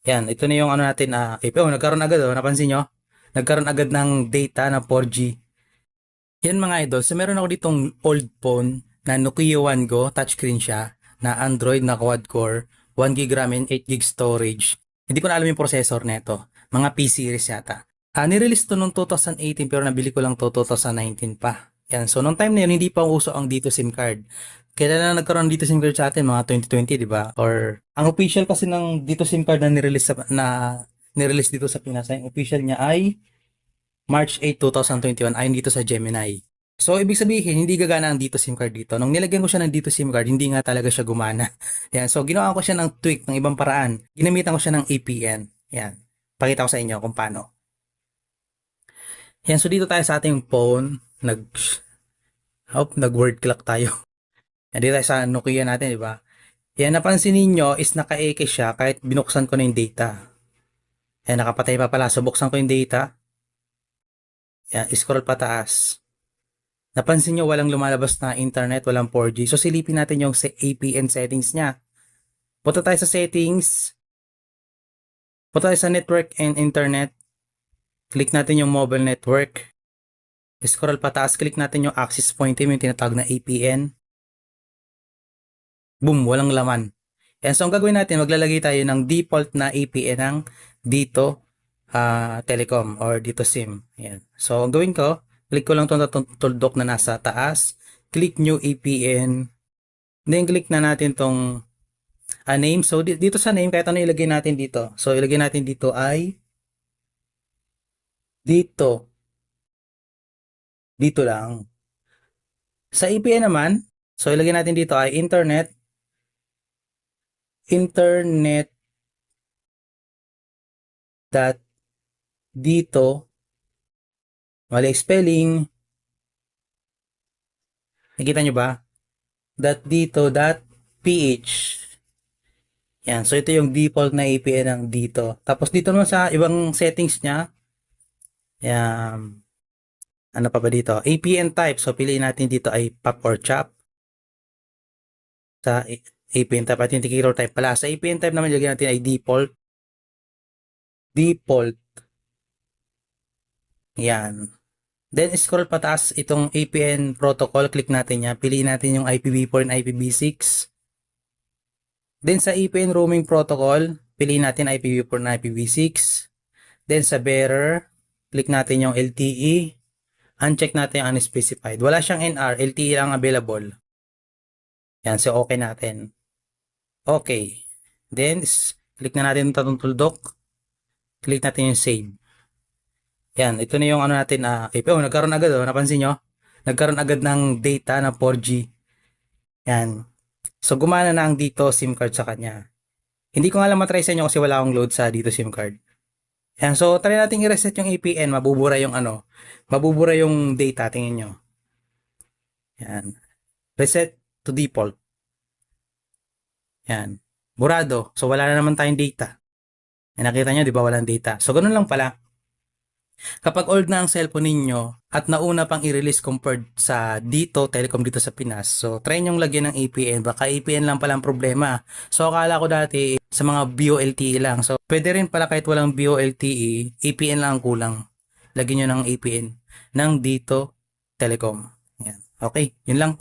Yan, ito na yung ano natin, nagkaroon agad, napansin nyo? Nagkaroon agad ng data na 4G. Yan mga idol, so meron ako ditong old phone na Nokia One Go, touchscreen siya, na Android na quad-core, 1GB RAM and 8GB storage. Hindi ko na alam yung processor nito, mga P series yata. Nirelease to noong 2018 pero nabili ko lang to 2019 pa. Yan, so noong time na yun, hindi pa uso ang dito SIM card. Kailan na nagkaroon dito SIM card sa atin? Mga 2020, di ba? Or, ang official kasi ng dito SIM card na nirelease dito sa Pinas, yung official niya ay March 8, 2021 ayon dito sa Gemini. So, ibig sabihin, hindi gagana ang dito SIM card dito. Nung nilagyan ko siya ng dito SIM card, hindi nga talaga siya gumana. Yan. So, ginawa ko siya ng tweak, ng ibang paraan. Ginamitan ko siya ng APN. Yan. Pakita ko sa inyo kung paano. Yan. So, dito tayo sa ating phone. Nag-word clock tayo. Yan. Dito tayo sa Nokia natin, di ba? Yan. Napansin niyo is naka-eke siya kahit binuksan ko na yung data. Yan. Nakapatay pa pala. So, buksan ko yung data. Yan. Scroll pataas. Napansin nyo walang lumalabas na internet, walang 4G. So silipin natin yung APN settings niya. Punta tayo sa settings. Punta tayo sa network and internet. Click natin yung mobile network. Scroll pataas, click natin yung access point yung tinatawag na APN. Boom, walang laman. Yan, so ang gagawin natin, maglalagay tayo ng default na APN ng dito telecom or dito SIM. Yan. So ang gawin ko, click ko lang itong tuldok na nasa taas. Click new APN. Then click na natin tong name. So dito sa name, kahit ano ilagay natin dito. So ilagay natin dito ay dito. Dito lang. Sa APN naman, so ilagay natin dito ay internet dot dito, mali spelling. Nakita nyo ba? Dot dito dot ph. Yan, so ito yung default na APN ng dito. Tapos dito naman sa ibang settings niya, yan, ano pa ba dito? APN type. So piliin natin dito ay pop or chop. Sa APN type at indicator type pala. Sa APN type naman lagyan natin ay default. Default. Yan. Then scroll pataas itong APN protocol. Click natin yan. Piliin natin yung IPv4 and IPv6. Then sa APN roaming protocol, piliin natin IPv4 and IPv6. Then sa bearer, click natin yung LTE. Uncheck natin yung unspecified. Wala siyang NR, LTE lang available. Yan, so okay natin. Okay. Then, click na natin itong tuldok. Click natin yung save. Yan, ito na yung ano natin. Nagkaroon agad, napansin nyo? Nagkaroon agad ng data na 4G. Yan. So, gumana na ang dito SIM card sa kanya. Hindi ko nga lang matry sa inyo kasi wala akong load sa dito SIM card. Yan, so try natin i-reset yung APN. Mabubura yung mabubura yung data. Tingin nyo. Yan. Reset to default. Yan. Burado. So, wala na naman tayong data. Nakita nyo, di ba, walang data. So, ganun lang pala. Kapag old na ang cellphone ninyo at nauna pang i-release compared sa dito, telecom dito sa Pinas, so try nyong lagyan ng APN. Baka APN lang pala ang problema. So, akala ko dati sa mga VoLTE lang. So, pwede rin pala kahit walang VoLTE, APN lang ang kulang. Lagyan nyo ng APN ng dito telecom. Yan. Okay, yun lang.